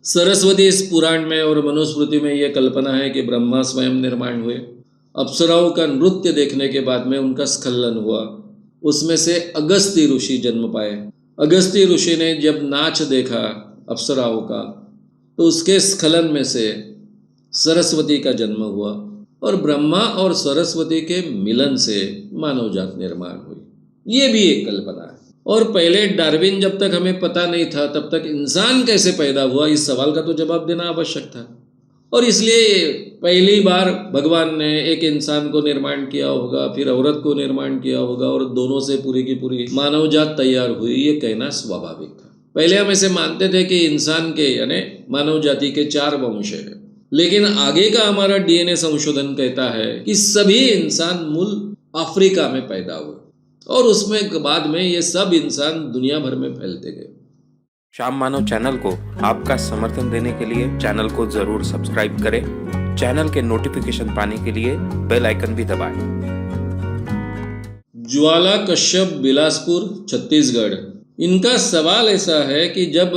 सरस्वती इस पुराण में और मनुस्मृति में यह कल्पना है कि ब्रह्मा स्वयं निर्माण हुए। अप्सराओं का नृत्य देखने के बाद में उनका स्खलन हुआ। उसमें से अगस्त्य ऋषि जन्म पाए। अगस्त्य ऋषि ने जब नाच देखा अप्सराओं का, तो उसके स्खलन में से सरस्वती का जन्म हुआ और ब्रह्मा और सरस्वती के मिलन से मानव जात निर्माण हुई। ये भी एक कल्पना है। और पहले डार्विन जब तक हमें पता नहीं था तब तक इंसान कैसे पैदा हुआ, इस सवाल का तो जवाब देना आवश्यक था। और इसलिए पहली बार भगवान ने एक इंसान को निर्माण किया होगा, फिर औरत को निर्माण किया होगा और दोनों से पूरी की पूरी मानव जात तैयार हुई, ये कहना स्वाभाविक था। पहले हम ऐसे मानते थे कि इंसान के यानी मानव जाति के 4 वंश है, लेकिन आगे का हमारा डीएनए संशोधन कहता है कि सभी इंसान मूल अफ्रीका में पैदा हुए और उसमें बाद में ये सब इंसान दुनिया भर में फैलते गए। श्याम मानव चैनल को आपका समर्थन देने के लिए चैनल को जरूर सब्सक्राइब करें। चैनल के नोटिफिकेशन पाने के लिए बेल आइकन भी दबाएं। ज्वाला कश्यप, बिलासपुर, छत्तीसगढ़। इनका सवाल ऐसा है कि जब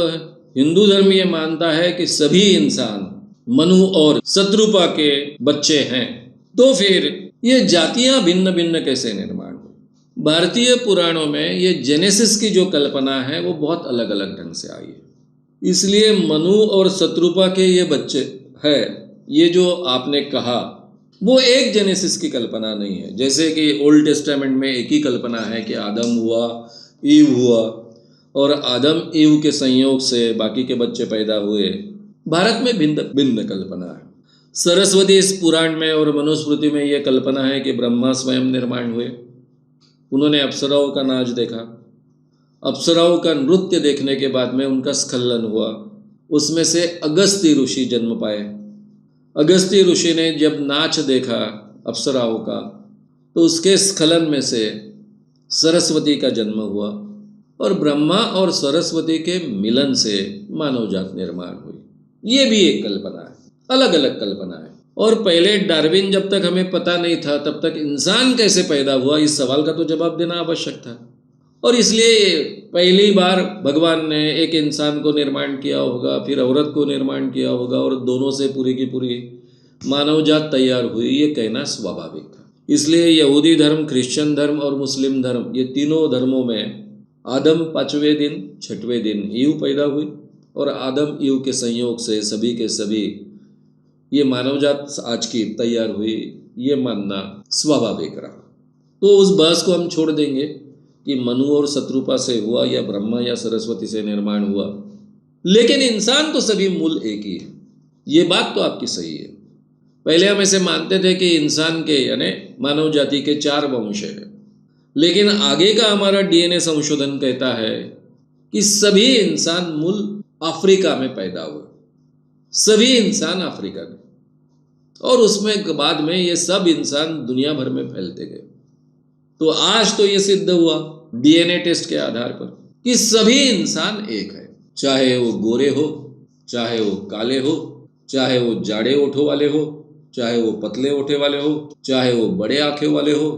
हिंदू धर्म ये मानता है कि सभी इंसान मनु और शत्रुपा के बच्चे हैं, तो फिर ये जातियां भिन्न भिन्न कैसे निर्माण हुई? भारतीय पुराणों में ये जेनेसिस की जो कल्पना है वो बहुत अलग अलग ढंग से आई है। इसलिए मनु और शत्रुपा के ये बच्चे हैं, ये जो आपने कहा वो एक जेनेसिस की कल्पना नहीं है। जैसे कि ओल्ड टेस्टामेंट में एक ही कल्पना है कि आदम हुआ, ईव हुआ और आदम ईव के संयोग से बाकी के बच्चे पैदा हुए। भारत में भिन्न भिन्न कल्पना है। सरस्वती इस पुराण में और मनुस्मृति में यह कल्पना है कि ब्रह्मा स्वयं निर्माण हुए। उन्होंने अप्सराओं का नाच देखा। अप्सराओं का नृत्य देखने के बाद में उनका स्खलन हुआ। उसमें से अगस्त्य ऋषि जन्म पाए। अगस्त्य ऋषि ने जब नाच देखा अप्सराओं का, तो उसके स्खलन में से सरस्वती का जन्म हुआ और ब्रह्मा और सरस्वती के मिलन से मानव जात निर्माण हुई। ये भी एक कल्पना है, अलग अलग कल्पना है। और पहले डार्विन जब तक हमें पता नहीं था तब तक इंसान कैसे पैदा हुआ, इस सवाल का तो जवाब देना आवश्यक था। और इसलिए पहली बार भगवान ने एक इंसान को निर्माण किया होगा, फिर औरत को निर्माण किया होगा और दोनों से पूरी की पूरी मानव जात तैयार हुई, ये कहना स्वाभाविक था। इसलिए यहूदी धर्म, क्रिश्चियन धर्म और मुस्लिम धर्म, ये तीनों धर्मों में आदम 5वें दिन 6वें दिन ईव पैदा हुई और आदम ईव के संयोग से सभी के सभी ये मानव जात आज की तैयार हुई, ये मानना स्वाभाविक रहा। तो उस बहस को हम छोड़ देंगे कि मनु और शत्रुपा से हुआ या ब्रह्मा या सरस्वती से निर्माण हुआ, लेकिन इंसान तो सभी मूल एक ही है। ये बात तो आपकी सही है। पहले हम ऐसे मानते थे कि इंसान के यानी मानव जाति के 4 वंश है, लेकिन आगे का हमारा डीएनए संशोधन कहता है कि सभी इंसान मूल अफ्रीका में पैदा हुए, सभी इंसान अफ्रीका में, और उसमें बाद में ये सब इंसान दुनिया भर में फैलते गए। तो आज तो ये सिद्ध हुआ डीएनए टेस्ट के आधार पर कि सभी इंसान एक है, चाहे वो गोरे हो, चाहे वो काले हो, चाहे वो जाड़े ओठों वाले हो, चाहे वो पतले ओठे वाले हो, चाहे वो बड़े आंखें वाले हो,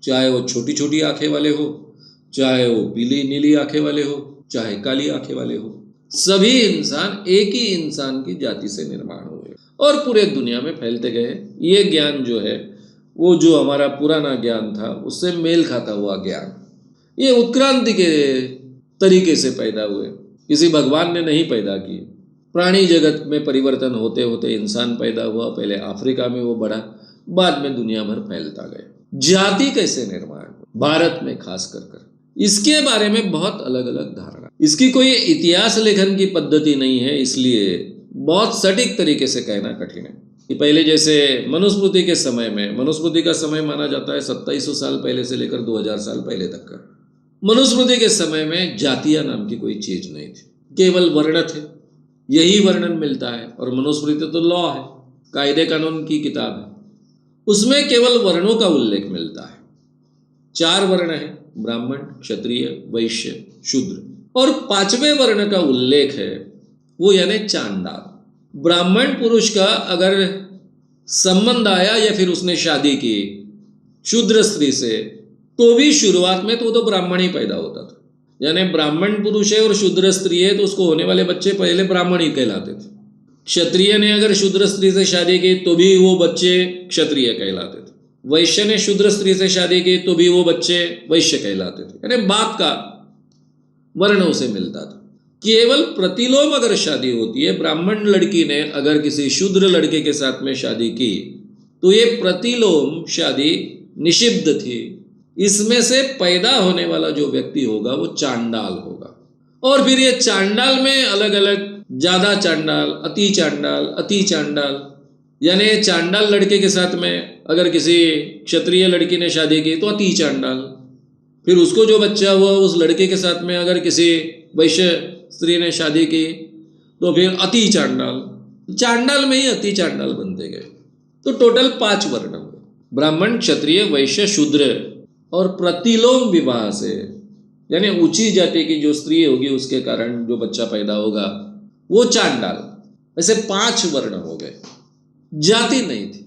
चाहे वो छोटी छोटी आंखें वाले हो, चाहे वो पीली नीली आंखें वाले हो, चाहे काली आंखें वाले हो, सभी इंसान एक ही इंसान की जाति से निर्माण हुए और पूरे दुनिया में फैलते गए। ये ज्ञान जो है वो जो हमारा पुराना ज्ञान था उससे मेल खाता हुआ ज्ञान, ये उत्क्रांति के तरीके से पैदा हुए, किसी भगवान ने नहीं पैदा किए। प्राणी जगत में परिवर्तन होते होते इंसान पैदा हुआ, पहले अफ्रीका में वो बढ़ा, बाद में दुनिया भर फैलता गया। जाति कैसे निर्माण हुआ भारत में खास कर इसके बारे में बहुत अलग अलग धारणा। इसकी कोई इतिहास लेखन की पद्धति नहीं है, इसलिए बहुत सटीक तरीके से कहना कठिन है कि पहले जैसे मनुस्मृति के समय में, मनुस्मृति का समय माना जाता है 2700 साल पहले से लेकर 2000 साल पहले तक का। मनुस्मृति के समय में जातिया नाम की कोई चीज नहीं थी, केवल वर्ण थे, यही वर्णन मिलता है। और मनुस्मृति तो लॉ है, कायदे कानून की किताब है, उसमें केवल वर्णों का उल्लेख मिलता है। 4 वर्ण है, ब्राह्मण, क्षत्रिय, वैश्य, शूद्र, और 5वें वर्ण का उल्लेख है वो यानी चांडाल। ब्राह्मण पुरुष का अगर संबंध आया या फिर उसने शादी की शूद्र स्त्री से, तो भी शुरुआत में तो वो तो ब्राह्मण ही पैदा होता था, यानी ब्राह्मण पुरुष है और शूद्र स्त्री है तो उसको होने वाले बच्चे पहले ब्राह्मण ही कहलाते थे। क्षत्रिय ने अगर शूद्र स्त्री से शादी की तो भी वो बच्चे क्षत्रिय कहलाते थे। वैश्य ने शूद्र स्त्री से शादी की तो भी वो बच्चे वैश्य कहलाते थे, यानी बाप का वर्ण उसे मिलता था। केवल प्रतिलोम अगर शादी होती है, ब्राह्मण लड़की ने अगर किसी शूद्र लड़के के साथ में शादी की तो ये प्रतिलोम शादी निषिद्ध थी। इसमें से पैदा होने वाला जो व्यक्ति होगा वो चांडाल होगा। और फिर ये चांडाल में अलग अलग ज्यादा चांडाल, अति चांडाल, यानी चांडाल लड़के के साथ में अगर किसी क्षत्रिय लड़की ने शादी की तो अति चांडाल, फिर उसको जो बच्चा हुआ उस लड़के के साथ में अगर किसी वैश्य स्त्री ने शादी की तो फिर अति चांडाल, चांडाल में ही अति चांडाल बनते गए। तो टोटल 5 वर्ण हुए, ब्राह्मण, क्षत्रिय, वैश्य, शूद्र। और प्रतिलोम विवाह से, यानी ऊंची जाति की जो स्त्री होगी उसके कारण जो बच्चा पैदा होगा वो चांडाल। ऐसे 5 वर्ण हो गए, जाति नहीं थी।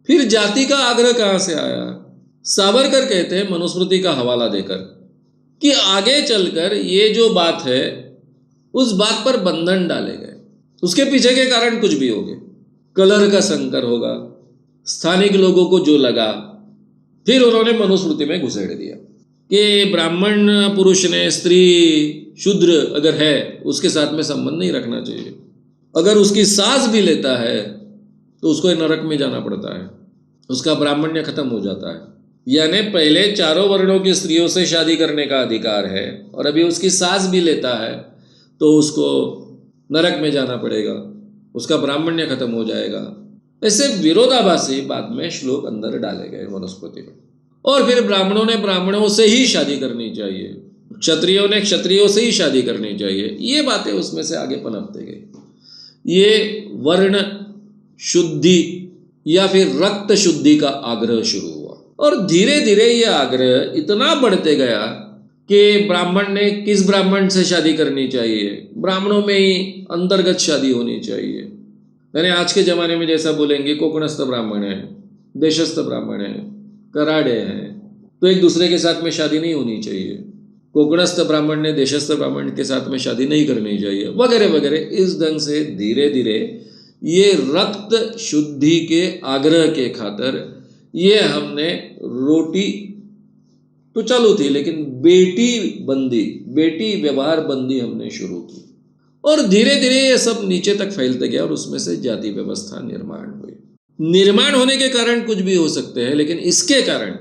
फिर जाति का आग्रह कहां से आया? सावरकर कहते हैं मनुस्मृति का हवाला देकर कि आगे चलकर ये जो बात है उस बात पर बंधन डाले गए, उसके पीछे के कारण कुछ भी होंगे। कलर का संकर होगा, स्थानिक लोगों को जो लगा, फिर उन्होंने मनुस्मृति में घुसेड़ दिया कि ब्राह्मण पुरुष ने स्त्री शूद्र अगर है उसके साथ में संबंध नहीं रखना चाहिए। अगर उसकी सास भी लेता है तो उसको नरक में जाना पड़ता है, उसका ब्राह्मण्य खत्म हो जाता है। यानी पहले चारों वर्णों की स्त्रियों से शादी करने का अधिकार है और अभी उसकी सास भी लेता है तो उसको नरक में जाना पड़ेगा, उसका ब्राह्मण्य खत्म हो जाएगा। ऐसे विरोधाभासी बाद में श्लोक अंदर डाले गए मनुस्मृति में। और फिर ब्राह्मणों ने ब्राह्मणों से ही शादी करनी चाहिए, क्षत्रियों ने क्षत्रियों से ही शादी करनी चाहिए, ये बातें उसमें से आगे पनपते गई। ये वर्ण शुद्धि या फिर रक्त शुद्धि का आग्रह शुरू हुआ और धीरे धीरे ये आग्रह इतना बढ़ते गया कि ब्राह्मण ने किस ब्राह्मण से शादी करनी चाहिए, ब्राह्मणों में ही अंतर्गत शादी होनी चाहिए। यानी आज के ज़माने में जैसा बोलेंगे कोकणस्थ ब्राह्मण है, देशस्थ ब्राह्मण है, कराड़े हैं, तो एक दूसरे के साथ में शादी नहीं होनी चाहिए। कोकणस्थ ब्राह्मण ने देशस्थ ब्राह्मण के साथ में शादी नहीं करनी चाहिए, वगैरह वगैरह। इस ढंग से धीरे धीरे ये रक्त शुद्धि के आग्रह के खातिर ये हमने रोटी तो चालू थी, लेकिन बेटी व्यवहार बंदी हमने शुरू की और धीरे धीरे ये सब नीचे तक फैलते गया और उसमें से जाति व्यवस्था निर्माण हुई। निर्माण होने के कारण कुछ भी हो सकते हैं, लेकिन इसके कारण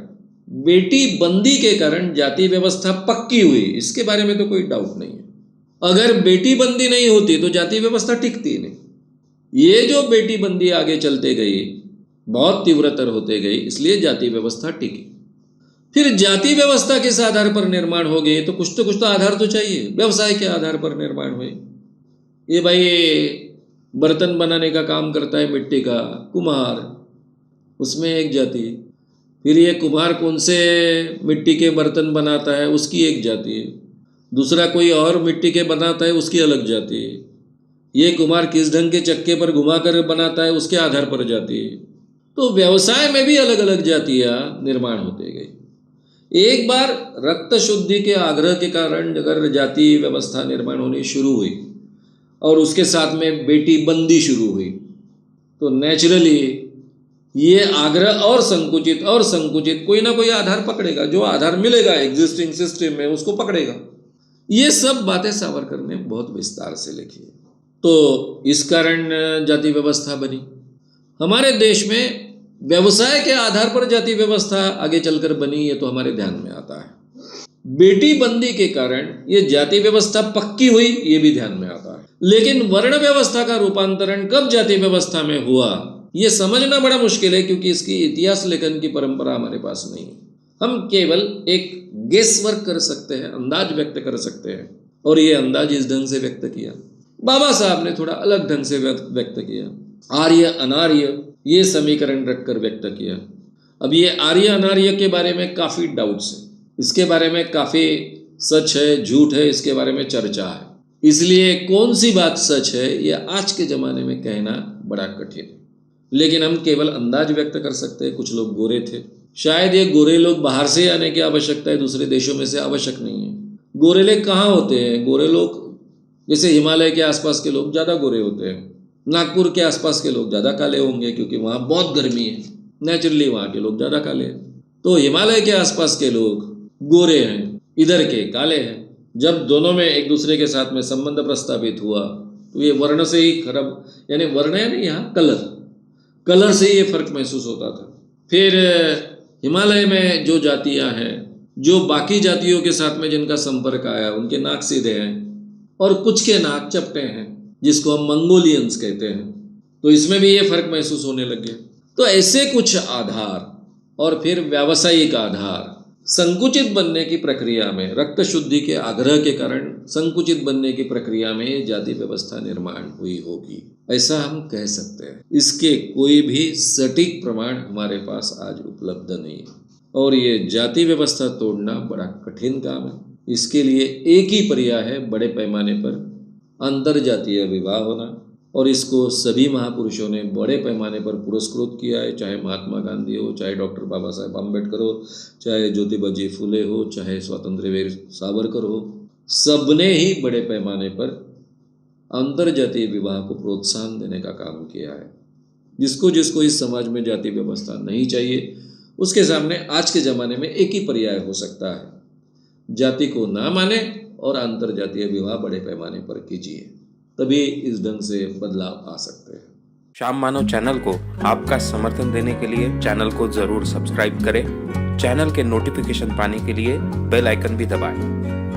बेटी बंदी के कारण जाति व्यवस्था पक्की हुई, इसके बारे में तो कोई डाउट नहीं है। अगर बेटी बंदी नहीं होती तो जाति व्यवस्था टिकती नहीं। ये जो बेटी बंदी आगे चलते गई, बहुत तीव्रतर होते गई, इसलिए जाति व्यवस्था टिकी। फिर जाति व्यवस्था किस आधार पर निर्माण हो गई? तो कुछ तो आधार तो चाहिए। व्यवसाय के आधार पर निर्माण हुई। ये भाई बर्तन बनाने का काम करता है मिट्टी का, कुम्हार, उसमें एक जाति। फिर ये कुम्हार कौन से मिट्टी के बर्तन बनाता है, उसकी एक जाति। दूसरा कोई और मिट्टी के बनाता है, उसकी अलग जाति। ये कुम्हार किस ढंग के चक्के पर घुमाकर बनाता है, उसके आधार पर जाति। तो व्यवसाय में भी अलग अलग जातियां निर्माण होते गई। एक बार रक्त शुद्धि के आग्रह के कारण अगर जाति व्यवस्था निर्माण होनी शुरू हुई और उसके साथ में बेटी बंदी शुरू हुई तो नेचुरली ये आग्रह और संकुचित कोई ना कोई आधार पकड़ेगा। जो आधार मिलेगा एग्जिस्टिंग सिस्टम में उसको पकड़ेगा। ये सब बातें सावरकर ने बहुत विस्तार से लिखी है। तो इस कारण जाति व्यवस्था बनी। हमारे देश में व्यवसाय के आधार पर जाति व्यवस्था आगे चलकर बनी, ये तो हमारे ध्यान में आता है। बेटी बंदी के कारण ये जाति व्यवस्था पक्की हुई, ये भी ध्यान में आता है। लेकिन वर्ण व्यवस्था का रूपांतरण कब जाति व्यवस्था में हुआ, ये समझना बड़ा मुश्किल है, क्योंकि इसकी इतिहास लेखन की परंपरा हमारे पास नहीं है। हम केवल एक गेस वर्क कर सकते हैं, अंदाज व्यक्त कर सकते हैं, और ये अंदाज इस ढंग से व्यक्त किया। बाबा साहब ने थोड़ा अलग ढंग से व्यक्त किया। आर्य अनार्य ये समीकरण रखकर व्यक्त किया। अब ये आर्य अनार्य के बारे में काफ़ी डाउट्स है, इसके बारे में काफ़ी सच है झूठ है, इसके बारे में चर्चा है। इसलिए कौन सी बात सच है ये आज के ज़माने में कहना बड़ा कठिन है। लेकिन हम केवल अंदाज व्यक्त कर सकते हैं। कुछ लोग गोरे थे, शायद ये गोरे लोग बाहर से आने की आवश्यकता है, दूसरे देशों में से आवश्यक नहीं है। गोरेले कहाँ होते हैं? गोरे लोग जैसे हिमालय के आसपास के लोग ज़्यादा गोरे होते हैं, नागपुर के आसपास के लोग ज़्यादा काले होंगे क्योंकि वहाँ बहुत गर्मी है, नेचुरली वहाँ के लोग ज़्यादा काले हैं। तो हिमालय के आसपास के लोग गोरे हैं, इधर के काले हैं। जब दोनों में एक दूसरे के साथ में संबंध प्रस्तावित हुआ तो ये वर्ण से ही खराब, यानी वर्ण है नहीं, यहाँ कलर से ही ये फर्क महसूस होता था। फिर हिमालय में जो जातियाँ हैं, जो बाकी जातियों के साथ में जिनका संपर्क आया, उनके नाक सीधे हैं और कुछ के नाक चपटे हैं, जिसको हम मंगोलियंस कहते हैं। तो इसमें भी ये फर्क महसूस होने लग गया। तो ऐसे कुछ आधार और फिर व्यावसायिक आधार संकुचित बनने की प्रक्रिया में, रक्त शुद्धि के आग्रह के कारण संकुचित बनने की प्रक्रिया में ये जाति व्यवस्था निर्माण हुई होगी, ऐसा हम कह सकते हैं। इसके कोई भी सटीक प्रमाण हमारे पास आज उपलब्ध नहीं है और ये जाति व्यवस्था तोड़ना बड़ा कठिन काम है। इसके लिए एक ही पर्याय है, बड़े पैमाने पर अंतरजातीय विवाह होना, और इसको सभी महापुरुषों ने बड़े पैमाने पर पुरस्कृत किया है, चाहे महात्मा गांधी हो, चाहे डॉक्टर बाबा साहेब आम्बेडकर हो, चाहे ज्योतिबा फुले हो, चाहे स्वतंत्र वीर सावरकर हो। सबने ही बड़े पैमाने पर अंतरजातीय विवाह को प्रोत्साहन देने का काम किया है। जिसको जिसको इस समाज में जाति व्यवस्था नहीं चाहिए, उसके सामने आज के ज़माने में एक ही पर्याय हो सकता है, जाति को ना माने और अंतरजातीय विवाह बड़े पैमाने पर कीजिए, तभी इस ढंग से बदलाव आ सकते हैं। श्याम मानव चैनल को आपका समर्थन देने के लिए चैनल को जरूर सब्सक्राइब करें। चैनल के नोटिफिकेशन पाने के लिए बेल आइकन भी दबाएं।